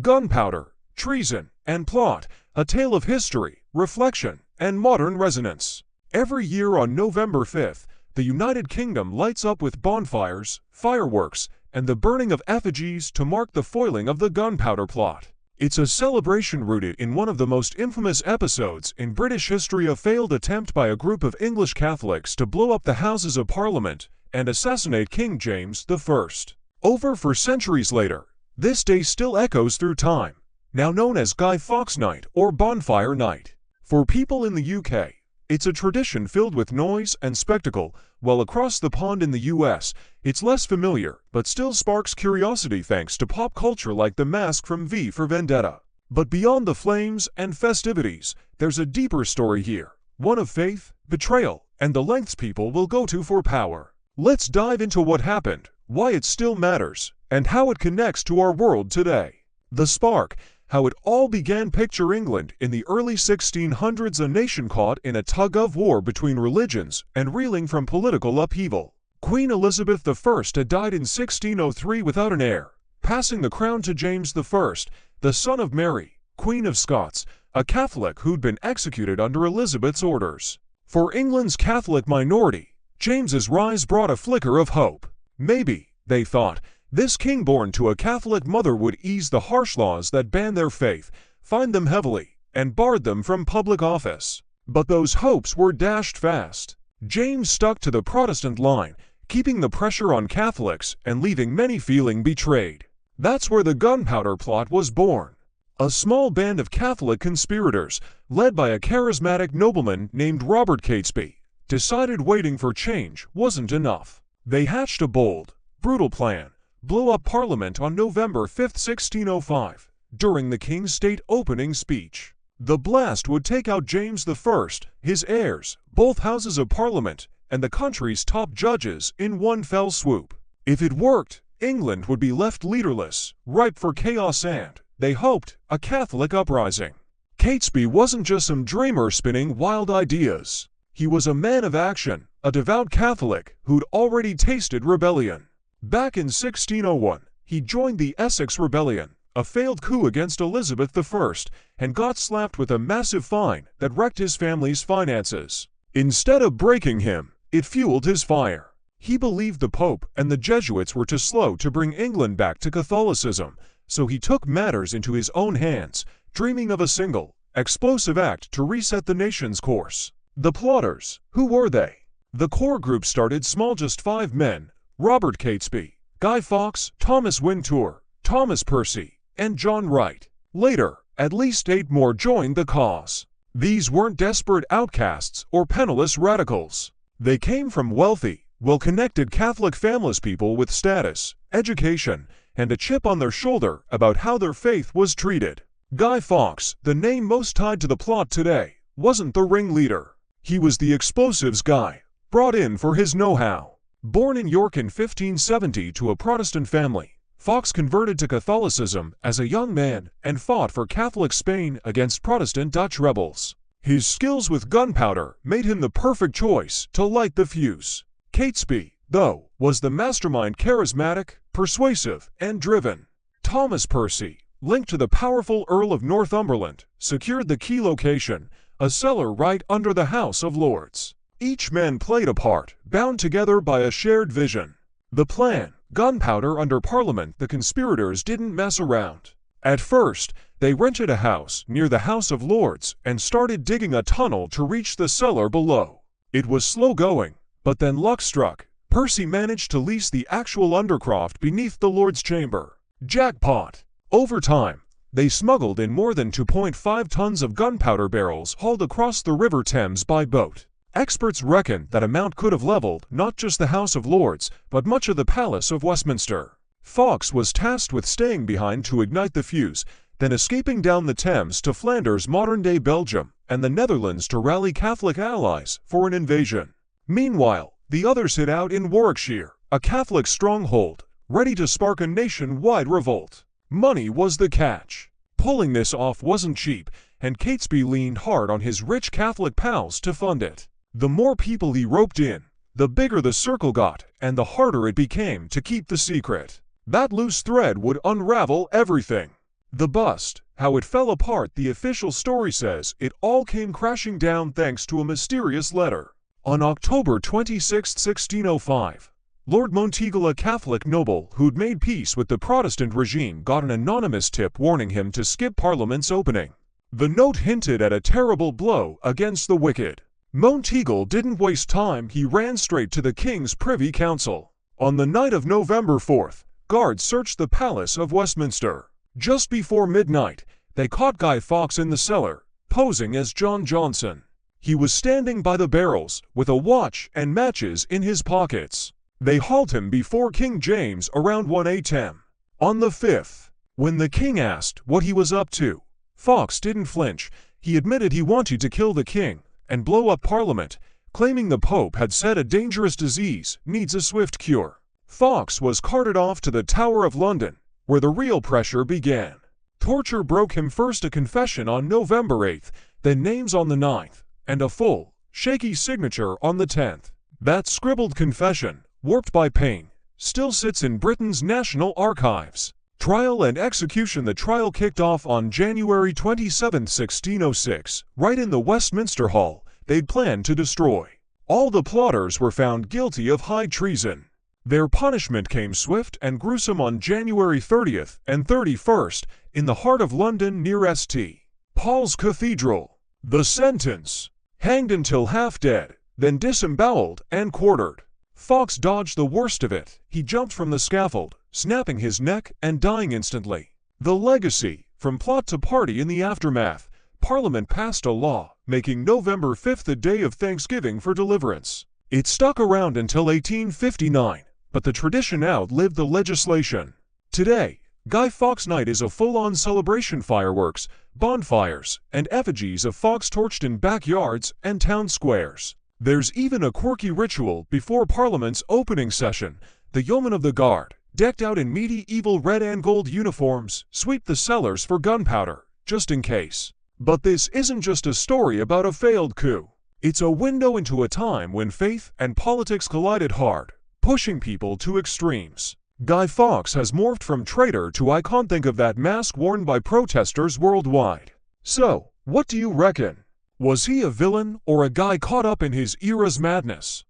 Gunpowder, Treason, and Plot, a tale of history, reflection, and modern resonance. Every year on November 5th, the United Kingdom lights up with bonfires, fireworks, and the burning of effigies to mark the foiling of the Gunpowder Plot. It's a celebration rooted in one of the most infamous episodes in British history, a failed attempt by a group of English Catholics to blow up the Houses of Parliament and assassinate King James I. Over 4 centuries later, this day still echoes through time, now known as Guy Fawkes Night or Bonfire Night. For people in the UK, it's a tradition filled with noise and spectacle, while across the pond in the US, it's less familiar but still sparks curiosity thanks to pop culture like The Mask from V for Vendetta. But beyond the flames and festivities, there's a deeper story here, one of faith, betrayal, and the lengths people will go to for power. Let's dive into what happened, why it still matters, and how it connects to our world today. The spark, how it all began. Picture England in the early 1600s, a nation caught in a tug-of-war between religions and reeling from political upheaval. Queen Elizabeth I had died in 1603 without an heir, passing the crown to James I, the son of Mary, Queen of Scots, a Catholic who'd been executed under Elizabeth's orders. For England's Catholic minority, James's rise brought a flicker of hope. Maybe, they thought, this king born to a Catholic mother would ease the harsh laws that banned their faith, fined them heavily, and barred them from public office. But those hopes were dashed fast. James stuck to the Protestant line, keeping the pressure on Catholics and leaving many feeling betrayed. That's where the Gunpowder Plot was born. A small band of Catholic conspirators, led by a charismatic nobleman named Robert Catesby, decided waiting for change wasn't enough. They hatched a bold, brutal plan: blow up Parliament on November 5, 1605, during the King's state opening speech. The blast would take out James I, his heirs, both Houses of Parliament, and the country's top judges in one fell swoop. If it worked, England would be left leaderless, ripe for chaos and, they hoped, a Catholic uprising. Catesby wasn't just some dreamer spinning wild ideas. He was a man of action, a devout Catholic who'd already tasted rebellion. Back in 1601, he joined the Essex Rebellion, a failed coup against Elizabeth I, and got slapped with a massive fine that wrecked his family's finances. Instead of breaking him, it fueled his fire. He believed the Pope and the Jesuits were too slow to bring England back to Catholicism, so he took matters into his own hands, dreaming of a single, explosive act to reset the nation's course. The plotters, who were they? The core group started small, just 5 men: Robert Catesby, Guy Fawkes, Thomas Wintour, Thomas Percy, and John Wright. Later, at least 8 more joined the cause. These weren't desperate outcasts or penniless radicals. They came from wealthy, well-connected Catholic families, people with status, education, and a chip on their shoulder about how their faith was treated. Guy Fawkes, the name most tied to the plot today, wasn't the ringleader. He was the explosives guy, brought in for his know-how. Born in York in 1570 to a Protestant family, Fawkes converted to Catholicism as a young man and fought for Catholic Spain against Protestant Dutch rebels. His skills with gunpowder made him the perfect choice to light the fuse. Catesby, though, was the mastermind, charismatic, persuasive, and driven. Thomas Percy, linked to the powerful Earl of Northumberland, secured the key location, a cellar right under the House of Lords. Each man played a part, bound together by a shared vision. The plan: gunpowder under Parliament. The conspirators didn't mess around. At first, they rented a house near the House of Lords and started digging a tunnel to reach the cellar below. It was slow going, but then luck struck. Percy managed to lease the actual undercroft beneath the Lord's chamber. Jackpot! Over time, they smuggled in more than 2.5 tons of gunpowder barrels hauled across the River Thames by boat. Experts reckon that amount could have leveled not just the House of Lords, but much of the Palace of Westminster. Fawkes was tasked with staying behind to ignite the fuse, then escaping down the Thames to Flanders, modern-day Belgium, and the Netherlands to rally Catholic allies for an invasion. Meanwhile, the others hid out in Warwickshire, a Catholic stronghold, ready to spark a nationwide revolt. Money was the catch. Pulling this off wasn't cheap, and Catesby leaned hard on his rich Catholic pals to fund it. The more people he roped in, the bigger the circle got, and the harder it became to keep the secret. That loose thread would unravel everything. The bust, how it fell apart. The official story says it all came crashing down thanks to a mysterious letter. On October 26, 1605, Lord Monteagle, a Catholic noble who'd made peace with the Protestant regime, got an anonymous tip warning him to skip Parliament's opening. The note hinted at a terrible blow against the wicked. Monteagle didn't waste time. He ran straight to the King's Privy Council. On the night of November 4th, guards searched the Palace of Westminster. Just before midnight, they caught Guy Fawkes in the cellar, posing as John Johnson. He was standing by the barrels, with a watch and matches in his pockets. They hauled him before King James around 1 a.m. On the 5th, when the king asked what he was up to, Fawkes didn't flinch. He admitted he wanted to kill the king and blow up Parliament, claiming the Pope had said a dangerous disease needs a swift cure. Fawkes was carted off to the Tower of London, where the real pressure began. Torture broke him. First a confession on November 8th, then names on the 9th, and a full, shaky signature on the 10th. That scribbled confession, warped by pain, still sits in Britain's National Archives. Trial and execution. The trial kicked off on January 27, 1606, right in the Westminster Hall they'd planned to destroy. All the plotters were found guilty of high treason. Their punishment came swift and gruesome on January 30th and 31st in the heart of London near St. Paul's Cathedral. The sentence: hanged until half dead, then disemboweled and quartered. Fawkes dodged the worst of it. He jumped from the scaffold, snapping his neck and dying instantly. The legacy: from plot to party. In the aftermath, Parliament passed a law making November 5th the day of Thanksgiving for deliverance. It stuck around until 1859, but the tradition outlived the legislation. Today, Guy Fawkes Night is a full-on celebration: fireworks, bonfires, and effigies of Fawkes torched in backyards and town squares. There's even a quirky ritual before Parliament's opening session. The yeomen of the guard, decked out in medieval red and gold uniforms, sweep the cellars for gunpowder, just in case. But this isn't just a story about a failed coup. It's a window into a time when faith and politics collided hard, pushing people to extremes. Guy Fawkes has morphed from traitor to icon. Think of that mask worn by protesters worldwide. So, what do you reckon? Was he a villain or a guy caught up in his era's madness?